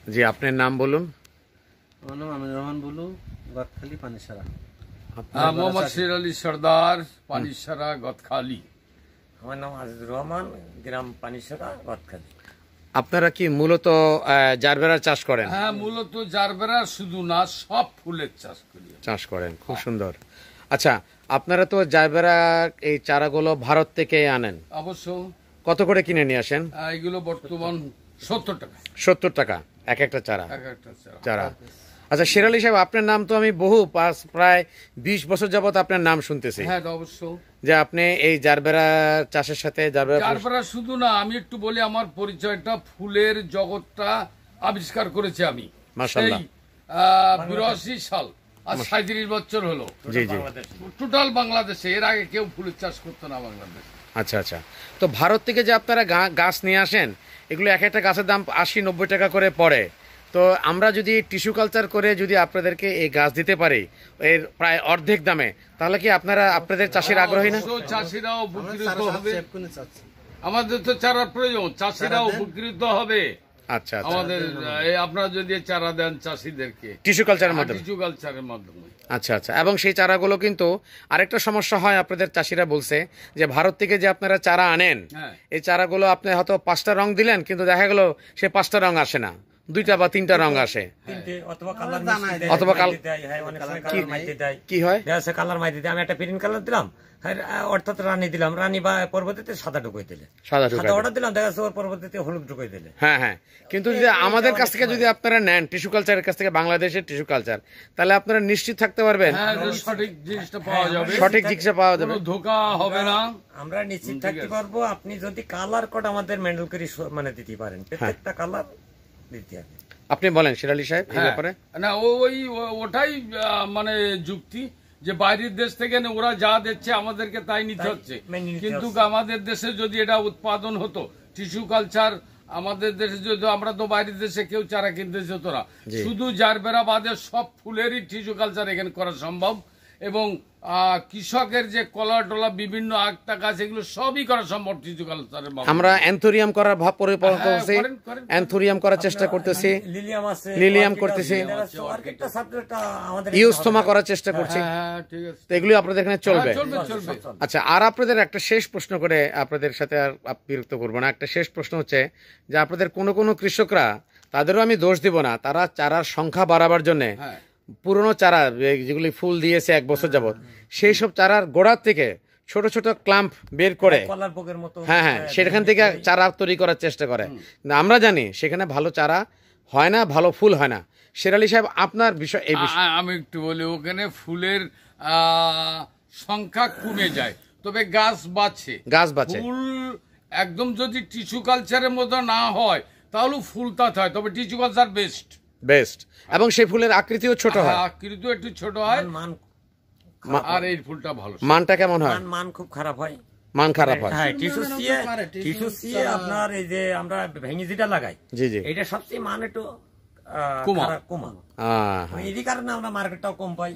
জি, আপনার নাম বলুন। আমার নাম আমিনুর রহমান বুলু, গদখালি পানিসারা। মোহাম্মদ শের আলী সর্দার, পানিসারা, গদখালি। আমার নাম আজিজুর রহমান, গ্রাম পানিসারা, গদখালি। আপনারা কি মূলত জারবেরা চাষ করেন? হ্যাঁ, মূলত জারবেরা শুধু না, সব ফুলের চাষ করি। খুব সুন্দর। আচ্ছা, আপনারা তো জারবেরা এই চারাগুলো ভারত থেকে আনেন, অবশ্য। কত করে কিনে নিয়ে আসেন? এগুলো বর্তমান 70 টাকা। 70 টাকা এক একটা চারা। এক একটা চারা। আচ্ছা, শের আলী সাহেব, আপনার নাম তো আমি প্রায় 20 বছর যাবত আপনার নাম শুনতেছি। হ্যাঁ, অবশ্য। যে আপনি এই জারবেরা চাষের সাথে জারবেরা শুধু না, আমি একটু বলি আমার পরিচয়টা, ফুলের জগৎটা আবিষ্কার করেছি আমি মাশাআল্লাহ 82 সাল, আর 37 বছর হলো। জি জি, টোটাল বাংলাদেশে। এর আগে কেউ ফুলের চাষ করতো না বাংলাদেশে। আচ্ছা আচ্ছা। তো ভারত থেকে যে আপনারা গাছ নিয়ে আসেন, এগুলো এক একটা গাছের দাম 80-90 টাকা করে পড়ে। তো আমরা যদি টিস্যু কালচার করে যদি আপনাদেরকে এই গাছ দিতে পারি এর প্রায় অর্ধেক দামে, তাহলে কি আপনাদের চাষির আগ্রহী না? চাষিরাও উপকৃত হবে, আমাদের তো চারার প্রয়োজন, চাষিরাও উপকৃত হবে। আচ্ছা, আমাদের আপনারা যদি চারা দেন চাষিদেরকে টিস্যু কালচারের মাধ্যমে। আচ্ছা আচ্ছা। এবং সেই চারাগুলো কিন্তু আরেকটা সমস্যা হয়, আপনাদের চাষিরা বলছে যে ভারত থেকে যে আপনারা চারা আনেন, এই চারাগুলো আপনি হয়তো 5টা রং দিলেন, কিন্তু দেখা গেল সে 5টা রং আসে না, 2টা বা 3টা রং আসে, অথবা কি হয় কালার মাই দিতে। আমি একটা প্রিন্ট কালার দিলাম, অর্থাৎ রানী দিলাম, রানী বা পরবর্তীতে সাদা ঢুকাই দিলে, সাদা অর্ডার দিলাম, দেখা যাচ্ছে ওর পরবর্তীতে হলুদ ঢুকাই দিলে। হ্যাঁ হ্যাঁ। কিন্তু যদি আমাদের কাছ থেকে যদি আপনারা নেন টিস্যু কালচারের কাছ থেকে, বাংলাদেশের টিস্যু কালচার, তাহলে আপনারা নিশ্চিত থাকতে পারবেন সঠিক জিনিসটা পাওয়া যাবে, সঠিক জিনিসটা পাওয়া যাবে, ধোঁকা হবে না। আমরা নিশ্চিত থাকতে পারবো। আপনি যদি কালার কোড আমাদের মেন্ডেল করে মানে দিতে পারেন, প্রত্যেকটা কালার দিতে হবে। আপনি বলেন শের আলী সাহেব এই ব্যাপারে। না, ওটাই মানে যুক্তি যে বাইরের দেশ থেকে ওরা যা দিচ্ছে আমাদেরকে তাই নিতে হচ্ছে, কিন্তু আমাদের দেশে যদি এটা উৎপাদন হতো টিস্যু কালচার, আমাদের দেশে যদি, আমরা তো বাইরের দেশে কেউ চারা কিনতে যেত না, শুধু জারবেরা বাদে সব ফুলেরই টিস্যু কালচার এখানে করা সম্ভব। এবং কৃষকের যে কলা টলা বিভিন্ন আটটা গাছ, এগুলো সবই করা সম্ভব টিস্যু কালচারের মাধ্যমে। আমরা অ্যান্থোরিয়াম করার পরিকল্পনা করছি, অ্যান্থোরিয়াম করার চেষ্টা করতেছি, লিলিয়াম করতেছি, ইউস্থোমা করার চেষ্টা করছি। তো এগুলি আপনাদের এখানে চলবে। আচ্ছা, আর আপনাদের একটা শেষ প্রশ্ন করে, আপনাদের সাথে আর বিরক্ত করবো না, একটা শেষ প্রশ্ন হচ্ছে যে আপনাদের কোনো কৃষকরা, তাদেরও আমি দোষ দিব না, তারা চারার সংখ্যা বাড়াবার জন্য পুরনো চারা যেগুলি ফুল দিয়েছে 1 বছর যাবত, সেই সব চারার গোড়ার থেকে ছোট ছোট ক্লাম্প বের করে, হ্যাঁ হ্যাঁ, সেখান থেকে চারা তৈরি করার চেষ্টা করে। আমরা জানি সেখানে ভালো চারা হয় না, ভালো ফুল হয় না। শের আলী সাহেব, আপনার বিষয় এই বিষয়ে আমি একটু বলি, ওখানে ফুলের সংখ্যা কমে যায়, তবে গাছ বাঁচে। ফুল একদম যদি টিস্যু কালচারের মতো না হয় তাহলে ফুলটা হয়, তবে টিস্যু কালচার বেস্ট। এবং সেই ফুলের আকৃতিও ছোট হয়, আকৃতিও একটু ছোট হয়, আর এই ফুলটা ভালো। মানটা কেমন হয়? মান খুব খারাপ হয়, মান খারাপ হয়। হ্যাঁ, টিস্যু সিয়ে আপনার এই যে আমরা ভেঙে যেটা লাগাই, জি জি, এটা সবচেয়ে মান একটু কমা। এই কারণে আমরা মার্কেটটাও কম পাই।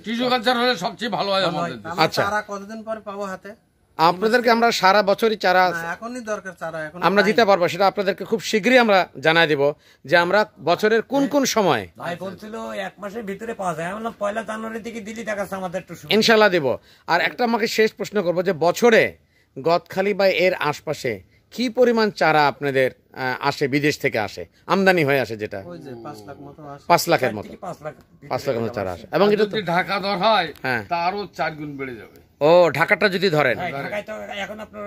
টিস্যু কালচার হলে সবচেয়ে ভালো হয় আমাদের। আচ্ছা, কতদিন পরে পাবো হাতে? আপনাদেরকে আমরা সারা বছরই চারা এখনই দরকার, চারা এখন আমরা দিতে পারবো, সেটা আপনাদেরকে খুব শীঘ্রই আমরা জানাই দিব যে আমরা বছরের কোন সময়। ভাই বলছিল 1 মাসের ভিতরে পাওয়া যায়, আমরা 1 জানুয়ারি থেকে দিলি দেখাচ্ছে আমাদের একটু ইনশাল্লাহ দিব। আর একটা আমাকে শেষ প্রশ্ন করবো যে বছরে গদখালি বা এর আশপাশে কি পরিমাণ চারা আপনাদের আসে, বিদেশ থেকে আসে, আমদানি হয়ে আসে, যেটা 5 লাখের মতো 5 লাখের মতো চারা আসে। এবং এটা ঢাকা দর হয়, তারও 4 গুণ বেড়ে যাবে। ও, ঢাকাটা যদি ধরেন, এখন আপনার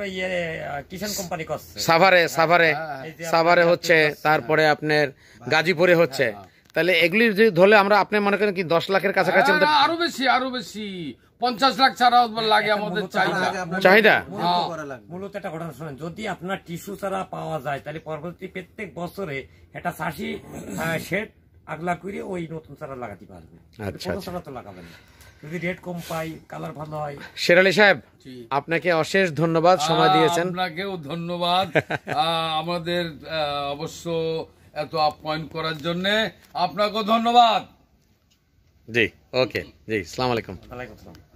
কিষান কোম্পানি করছে, সাভারে হচ্ছে, তারপরে আপনার গাজীপুরে হচ্ছে, তাহলে এগুলি যদি ধরলে আমরা, আপনি মনে করেন কি 10 লাখের কাছাকাছি? আরো বেশি 50 লাখ চারা লাগে আমাদের চাহিদা। মূলত একটা ঘটনা শোনেন, যদি আপনার টিস্যু চারা পাওয়া যায়, তাহলে পরবর্তী প্রত্যেক বছরে একটা চাষি শেড আগলা করে ওই নতুন চারা লাগাতে পারবে। আচ্ছা, চারা তো লাগাবেন যদি রেট কম পাই, কালার ভালো হয়। শের আলী সাহেব, আপনাকে অশেষ ধন্যবাদ, সময় দিয়েছেন। আপনাকেও ধন্যবাদ আমাদের অবশ্য এত আপ্যায়ন করার জন্য, আপনাকেও ধন্যবাদ। জি, ওকে, জি, আসসালামু আলাইকুম। ওয়ালাইকুম আসসালাম।